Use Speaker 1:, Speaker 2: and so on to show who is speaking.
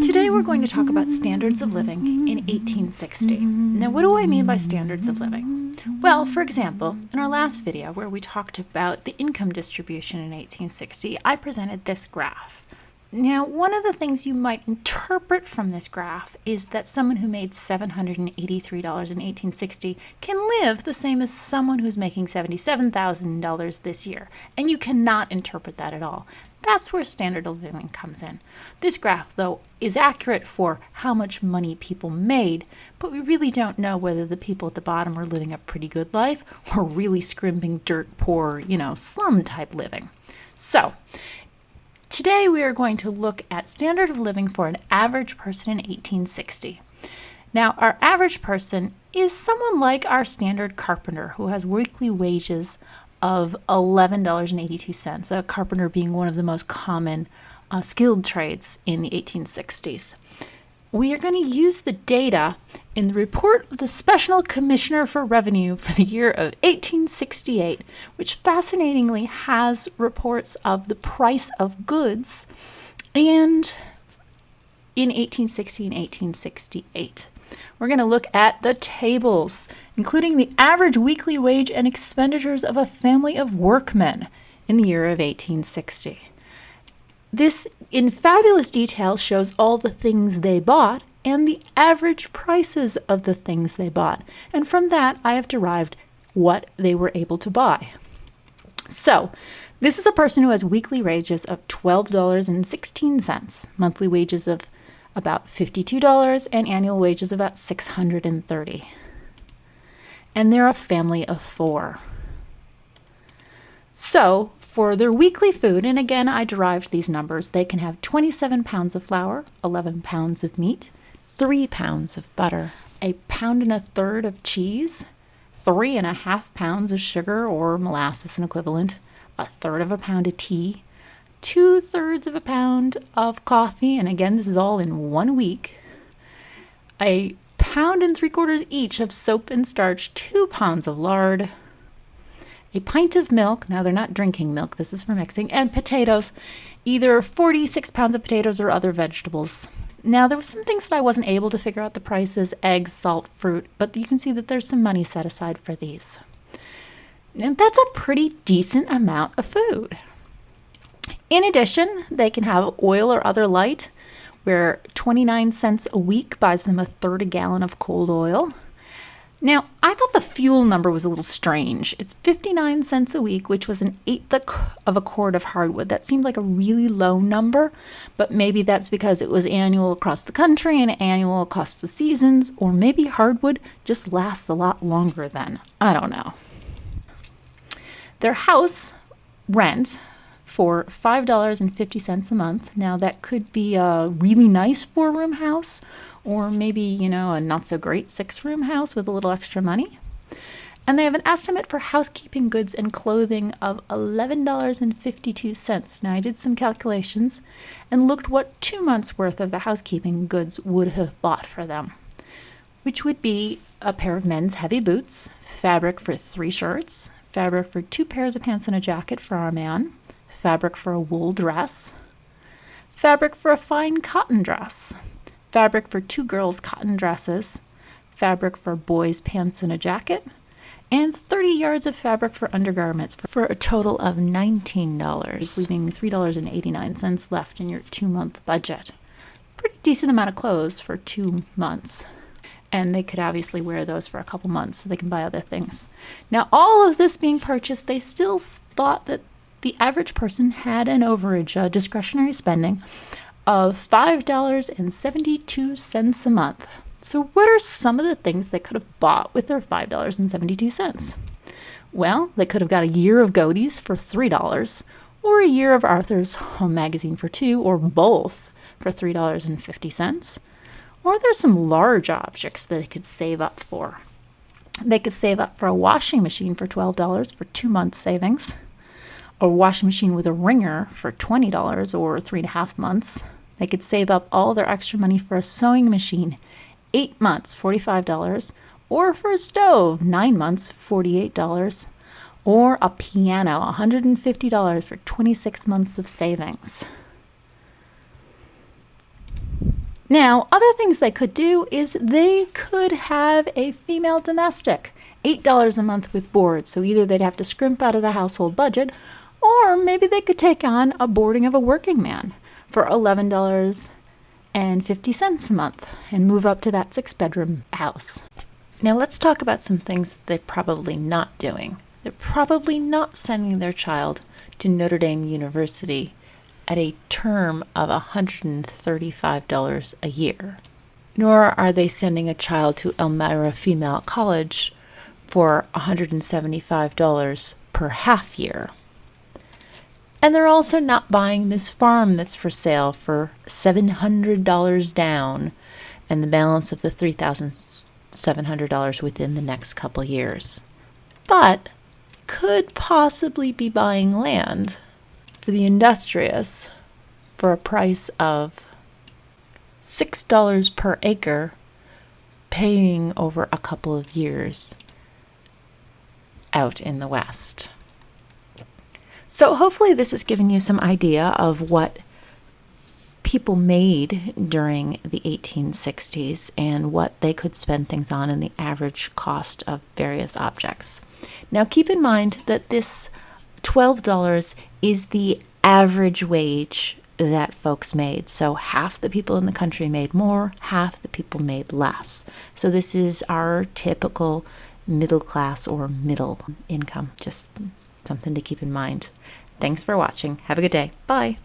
Speaker 1: Today we're going to talk about standards of living in 1860. Now, what do I mean by standards of living? Well, for example, in our last video where we talked about the income distribution in 1860, I presented this graph. Now, one of the things you might interpret from this graph is that someone who made $783 in 1860 can live the same as someone who's making $77,000 this year. And you cannot interpret that at all. That's where standard of living comes in. This graph, though, is accurate for how much money people made, but we really don't know whether the people at the bottom are living a pretty good life or really scrimping, dirt poor, slum type living. So, today we are going to look at standard of living for an average person in 1860. Now, our average person is someone like our standard carpenter who has weekly wages of $11.82, a carpenter being one of the most common skilled trades in the 1860s. We are going to use the data in the report of the Special Commissioner for Revenue for the year of 1868, which fascinatingly has reports of the price of goods and in 1860 and 1868. We're going to look at the tables, including the average weekly wage and expenditures of a family of workmen in the year of 1860. This, in fabulous detail, shows all the things they bought and the average prices of the things they bought. And from that, I have derived what they were able to buy. So, this is a person who has weekly wages of $12.16, monthly wages of about $52, and annual wages of about $630. And they're a family of 4. So, for their weekly food, and again I derived these numbers, they can have 27 pounds of flour, 11 pounds of meat, 3 pounds of butter, 1.33 pounds of cheese, 3.5 pounds of sugar or molasses and equivalent, 1/3 pound of tea, 2/3 pound of coffee, and again this is all in 1 week, 1.75 pounds each of soap and starch, 2 pounds of lard, a pint of milk, now they're not drinking milk, this is for mixing, and potatoes, either 46 pounds of potatoes or other vegetables. Now there were some things that I wasn't able to figure out the prices, eggs, salt, fruit, but you can see that there's some money set aside for these. And that's a pretty decent amount of food. In addition, they can have oil or other light, where 29 cents a week buys them 1/3 gallon of cold oil. Now, I thought the fuel number was a little strange. It's 59 cents a week, which was 1/8 of a cord of hardwood. That seemed like a really low number, but maybe that's because it was annual across the country and annual across the seasons, or maybe hardwood just lasts a lot longer then. I don't know. Their house rent for $5.50 a month. Now, that could be a really nice 4-room house, or maybe, a not-so-great 6-room house with a little extra money. And they have an estimate for housekeeping goods and clothing of $11.52. Now, I did some calculations and looked what 2 months' worth of the housekeeping goods would have bought for them, which would be a pair of men's heavy boots, fabric for 3 shirts, fabric for 2 pairs of pants and a jacket for our man, fabric for a wool dress, fabric for a fine cotton dress, fabric for 2 girls' cotton dresses, fabric for boys' pants and a jacket, and 30 yards of fabric for undergarments for a total of $19, leaving $3.89 left in your 2-month budget. Pretty decent amount of clothes for 2 months. And they could obviously wear those for a couple months so they can buy other things. Now, all of this being purchased, they still thought that the average person had an overage, discretionary spending, of $5.72 a month. So what are some of the things they could have bought with their $5.72? Well, they could have got a year of Godey's for $3, or a year of Arthur's Home Magazine for $2, or both for $3.50. Or there's some large objects that they could save up for. They could save up for a washing machine for $12 for 2 months savings, a washing machine with a wringer for $20 or 3.5 months. They could save up all their extra money for a sewing machine, 8 months, $45, or for a stove, 9 months, $48, or a piano, $150 for 26 months of savings. Now, other things they could do is they could have a female domestic, $8 a month with board. So either they'd have to scrimp out of the household budget, or maybe they could take on a boarding of a working man for $11.50 a month and move up to that 6-bedroom house. Now let's talk about some things that they're probably not doing. They're probably not sending their child to Notre Dame University at a term of $135 a year. Nor are they sending a child to Elmira Female College for $175 per half year. And they're also not buying this farm that's for sale for $700 down and the balance of the $3,700 within the next couple years. But could possibly be buying land for the industrious for a price of $6 per acre, paying over a couple of years out in the West. So hopefully this has given you some idea of what people made during the 1860s and what they could spend things on and the average cost of various objects. Now keep in mind that this $12 is the average wage that folks made. So half the people in the country made more, half the people made less. So this is our typical middle class or middle income. Just something to keep in mind. Thanks for watching. Have a good day. Bye.